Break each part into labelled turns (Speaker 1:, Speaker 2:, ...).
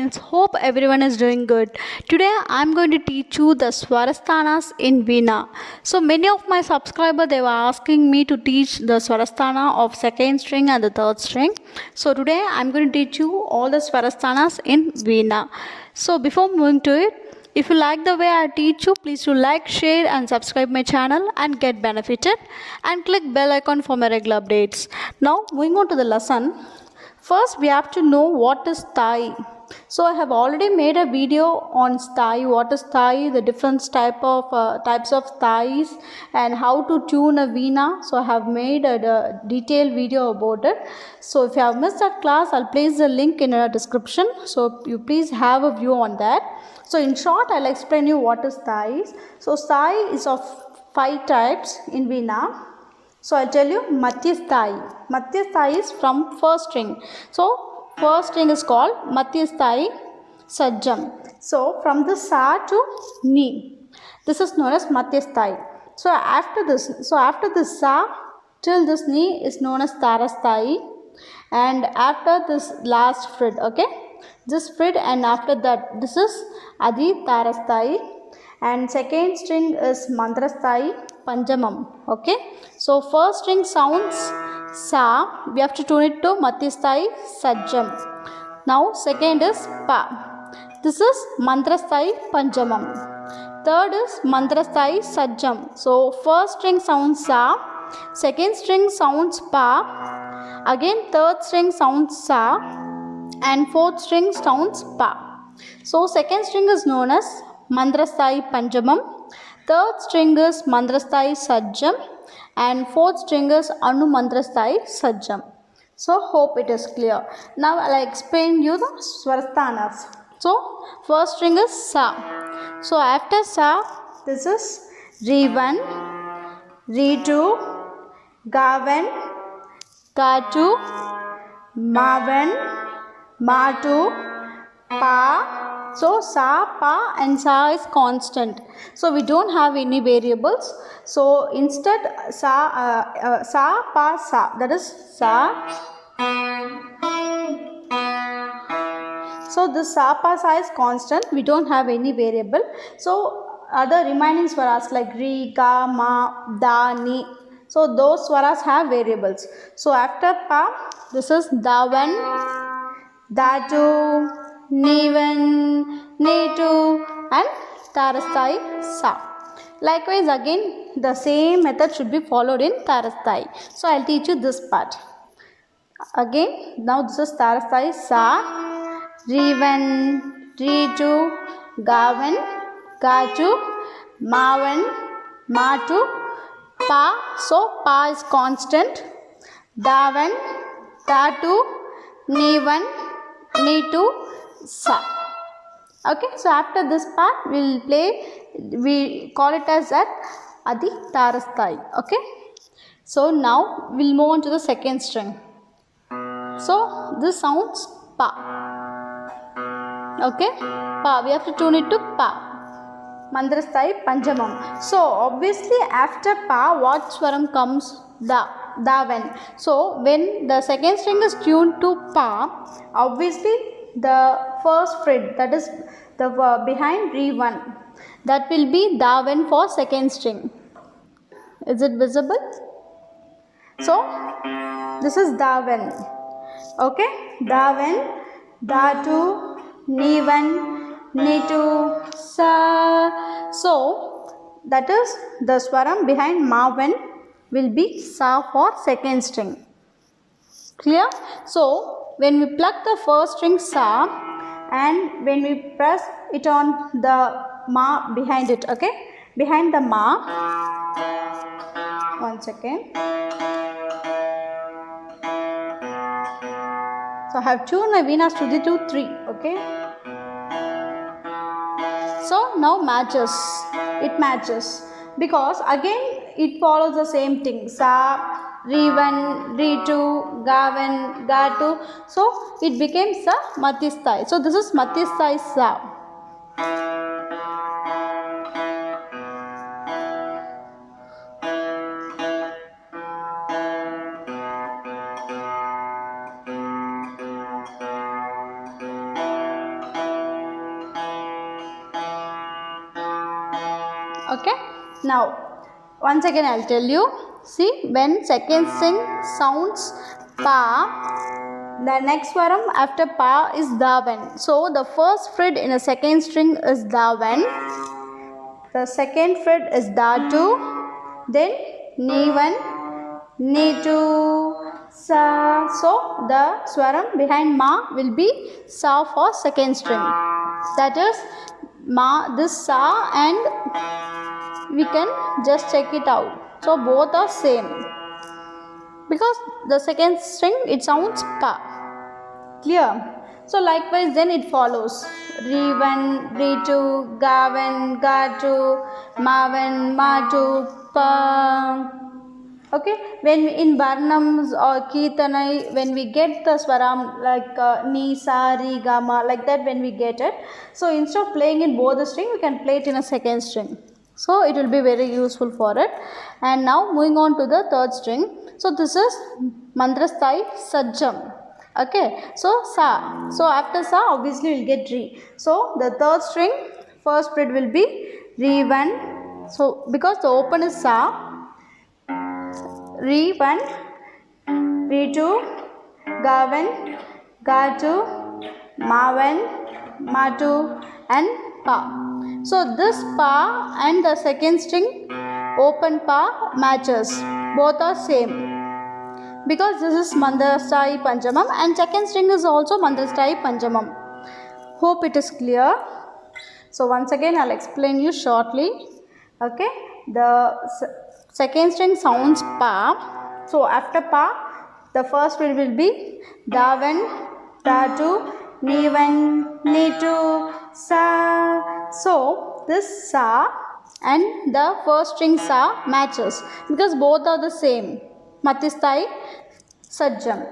Speaker 1: friends, hope everyone is doing good. Today I'm going to teach you the Swarasthanas in Veena. So many of my subscribers they were asking me to teach the Swarasthana of second string and the third string. So today I'm going to teach you all the Swarasthanas in Veena. So before moving to it, if you like the way I teach you, please do like, share and subscribe my channel and get benefited, and click bell icon for my regular updates. Now moving on to the lesson. First, we have to know what is Thai. So I have already made a video on Thai, what is Thai, the different types of Thais, and how to tune a Veena. So I have made a detailed video about it. So if you have missed that class, I'll place the link in the description. So you please have a view on that. So in short, I'll explain you what is Thais. So Thai is of 5 types in Veena. So I'll tell you Madhyasthai. Madhyasthai is from first string. So first string is called Madhyasthai Sajjam. So from the Sa to Ni. This is known as Madhyasthai. So after this Sa till this Ni is known as Tarasthai. And after this last frid, okay? This frid and after that this is Adi Tarasthai. And second string is Mandrasthai Panjamam. Okay. So first string sounds Sa. We have to tune it to Madhyasthai Sajjam. Now second is Pa. This is Mandrasthai Panjamam. Third is Mandrasthai Sajjam. So first string sounds Sa. Second string sounds Pa. Again third string sounds Sa. And fourth string sounds Pa. So second string is known as Mandrasthai Panjamam, third string is Mandrasthai Sajjam, and fourth string is Anu Mandrasthai Sajjam. So hope it is clear. Now I'll explain you the Swarasthanas. So first string is Sa. So after Sa, this is Re1, Re2, Gavan, Gatu, Mavan, Matu, Pa. So Sa, Pa and Sa is constant. So we don't have any variables. So instead Sa, Pa, Sa. That is Sa. So this Sa, Pa, Sa is constant. We don't have any variable. So other remaining swaras like Ri, Ga, Ma, Da, Ni. So those swaras have variables. So after Pa, this is Davan, Datu, Nivan, Netu and Tarasthai Sa. Likewise again the same method should be followed in Tarasthai. So I'll teach you this part. Again now this is Tarasthai Sa, Re1, Re2, Gavan, Gatu, Mavan, Matu, Pa. So Pa is constant. Davan, Datu, Nivan, Netu, Sa. Okay, so after this part we call it as that Adi Tarasthai. Okay, so now we'll move on to the second string. So this sounds Pa. Okay, Pa, we have to tune it to Pa. Mandrasthai Panjamam. So obviously after Pa what swaram comes? Da. Davan. So when the second string is tuned to Pa, obviously the first frid, that is the behind Re1, that will be Davan for second string. Is it visible? So this is Davan. Okay, Davan, Datu, Nivan, Nitu, Sa. So that is the swaram behind Mavan will be Sa for second string. Clear? So when we pluck the first string Sa and when we press it on the Ma behind it, okay? Behind the Ma. 1 second. So I have tuned my Veena Shruti to 3, okay? So now matches. It matches. Because again it follows the same thing. Sa, Re1, Re2, Gavan, Gatu. So it became Sa Madhyasthai. So this is Madhyasthai Sa. Now once again I'll tell you. See, when second string sounds pa, the next swaram after pa is davan. So the first fret in a second string is davan, the second fret is datu, then nivan, nitu, sa. So the swaram behind ma will be sa for second string, that is ma, this sa, and we can just check it out. So both are same because the second string it sounds pa. Clear? So likewise then it follows Rivan, Ritu, Gavan, Gatu, Mavan, Matu, Pa. Okay, when in Varnams or Kirtanai, when we get the swaram like Ni, Sa, Ri, Ga, Ma, like that, when we get it, so instead of playing in both the string, we can play it in a second string. So it will be very useful for it. And now moving on to the third string. So this is Mandrasthai Sajjam. Okay, so sa. So after sa, obviously we'll get re. So the third string, first fret will be re1. So because the open is sa, re1, re2, gavan, gatu, mavan, matu, and pa. So this pa and the second string open pa matches. Both are same. Because this is Mandrasthai Panjamam and second string is also Mandrasthai Panjamam. Hope it is clear. So once again I'll explain you shortly. Okay, the second string sounds pa. So after pa, the first word will be davan, datu, nivan, nitu, sa. So this sa and the first string sa matches because both are the same. Matisthai Sajjam.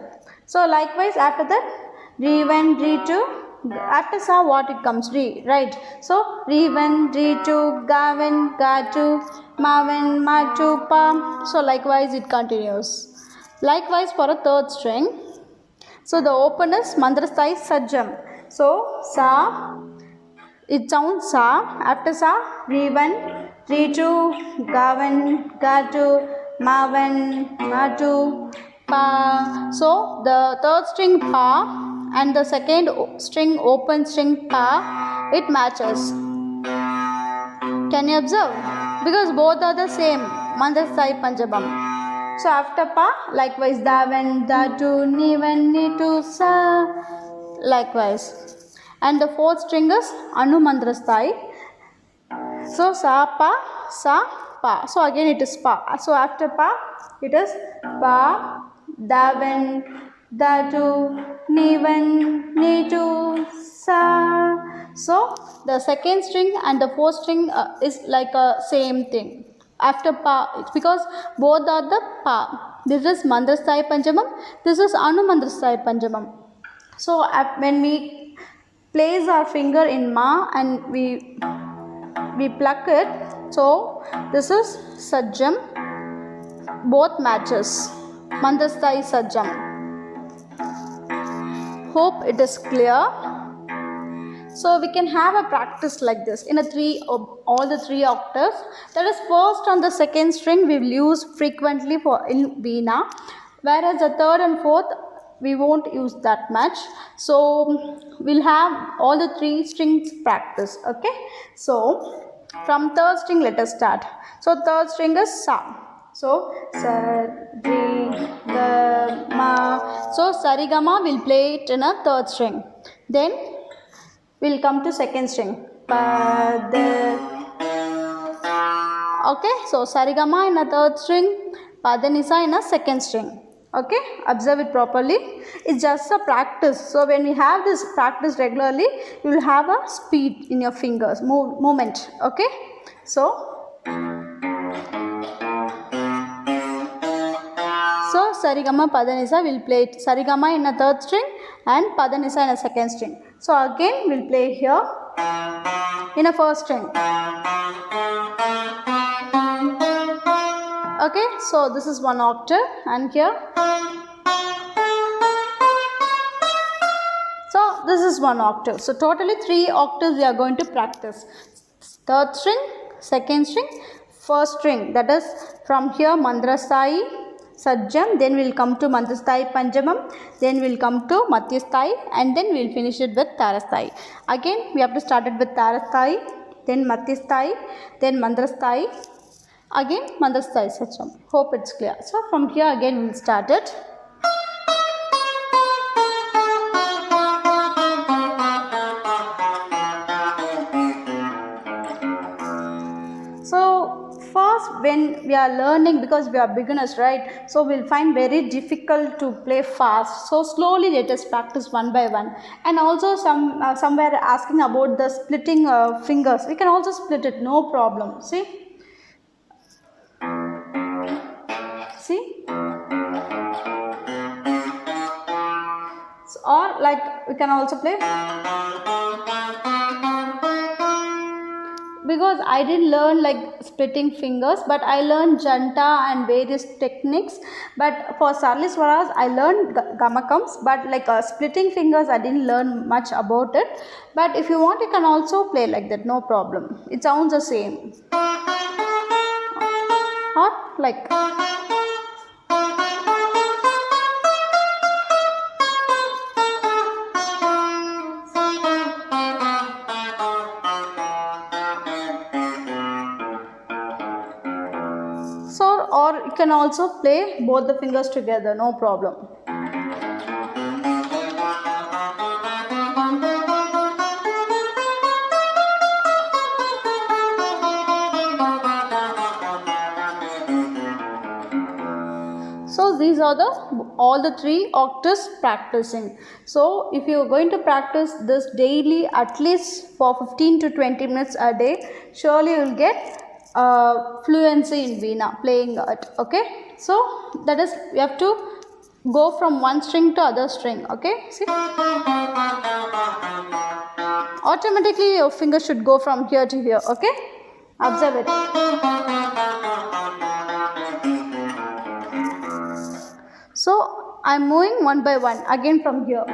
Speaker 1: So likewise after that Re1, Re2, after sa what it comes? Re, right? So Re1, Re2, Gavan, Gatu, Mavan, Matu, Pa. So likewise it continues. Likewise for a third string. So the open is Mandrasthai Sajjam. So sa, it sounds sa. After sa Re1, Re2, Gavan, Gatu, Mavan, Matu, Pa. So the third string pa and the second string open string pa, it matches. Can you observe? Because both are the same, Mandrasthai Panjamam. So after pa, likewise davan, datu, nivan, nitu, sa. Likewise. And the fourth string is Anu Mandrasthai. So sa, pa, sa, pa. So again it is pa. So after pa it is pa, davan, datu, nivan, nitu, sa. So the second string and the fourth string is like a same thing. After pa, it's because both are the pa. This is Mandrasthai Panjamam. This is Anu Mandrasthai Panjamam. So when we place our finger in ma and we pluck it, so this is Sajjam, both matches, Mandrasthai Sajjam. Hope it is clear. So we can have a practice like this in all the three octaves. That is, first on the second string we will use frequently in Veena, whereas the third and fourth we won't use that much. So we'll have all the three strings practice. Okay, so from third string let us start. So third string is sa. So sa, re, ga, ma. So sarigama will play it in a third string. Then we'll come to second string. Pa, da. Okay, so sarigama in a third string, pa, da, ni, sa in a second string. Okay, observe it properly. It's just a practice. So when we have this practice regularly, you will have a speed in your fingers, movement. Okay, so sarigama, padanisa will play it. Sarigama in a third string and padanisa in a second string. So again we'll play here in a first string. Okay, so this is one octave and here. So this is one octave. So totally 3 octaves we are going to practice. Third string, second string, first string, that is from here Mandrasthai, Sajjam, then we'll come to Mandrasthai Panjamam, then we'll come to Madhyasthai, and then we'll finish it with Tarasthai. Again, we have to start it with Tarasthai, then Madhyasthai, then Mandrasthai, again Mandrasthai Sajjam. Hope it's clear. So from here again we'll start it. When we are learning, because we are beginners, right, so we'll find very difficult to play fast, so slowly let us practice one by one. And also somewhere asking about the splitting fingers, we can also split it, no problem. See so, or like we can also play, because I didn't learn like splitting fingers, but I learned janta and various techniques. But for Sarli Swaras I learned gamakams, but like splitting fingers I didn't learn much about it. But if you want, you can also play like that, no problem. It sounds the same. Or like so, or you can also play both the fingers together, no problem. So these are all the 3 octaves practicing. So if you are going to practice this daily, at least for 15 to 20 minutes a day, surely you will get fluency in Veena, playing it. Okay, so that is, we have to go from one string to other string. Okay, see, automatically your finger should go from here to here. Okay, observe it. So I am moving one by one, again from here.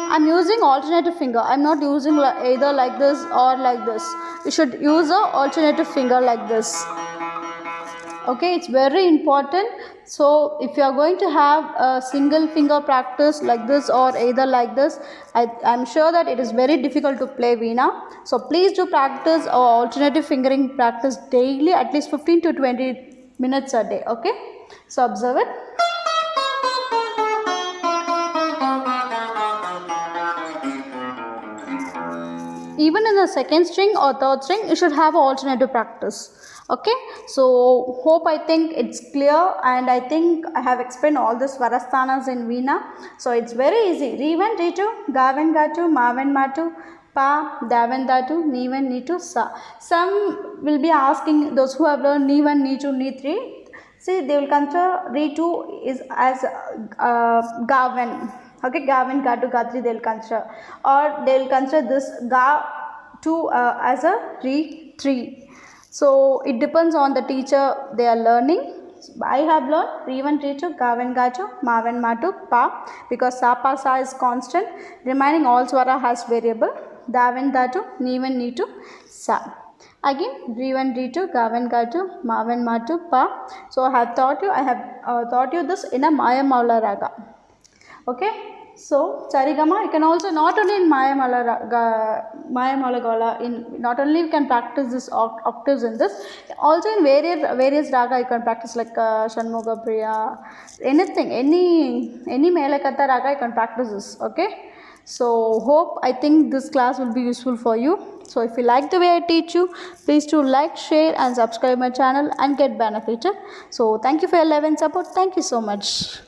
Speaker 1: I am using alternative finger. I am not using either like this or like this. You should use a alternative finger like this. Okay, it's very important. So if you are going to have a single finger practice like this or either like this, I'm sure that it is very difficult to play Veena. So please do practice or alternative fingering practice daily, at least 15 to 20 minutes a day. Okay, so observe it. Even in the second string or third string, you should have alternative practice. Okay, so hope I think it's clear, and I think I have explained all the Swarasthanas in Veena. So it's very easy. Re1, Re2, Gavan, Gatu, Mavan, Matu, Pa, Davan, Datu, Nivan, Nitu, Sa. Some will be asking, those who have learned Ni1, Ni2, Ni3, see, they will consider Re2 is as Gavan. Okay, Gavan, Gatu, Gatri they will consider, or they will consider this Ga2 as a Re3. So it depends on the teacher they are learning. I have learned Re1, Re2, Gavan, Gatu, Mavan, Matu, Pa, because Sa, Pa, Sa is constant. Remaining all swara has variable. Davan, Datu, Nivan, Nitu, Sa. Again, Re1, Re2, Gavan, Gatu, Mavan, Matu, Pa. So I have taught you this in a Maya Maula Raga. Okay. So Sarigama, you can also not only in Maya Maula Gala, not only you can practice this octaves in this, also in various raga you can practice, like Shanmuga Priya, anything, any Melakata raga you can practice this. Okay, so I think this class will be useful for you. So if you like the way I teach you, please do like, share and subscribe my channel and get benefited. So thank you for your love and support. Thank you so much.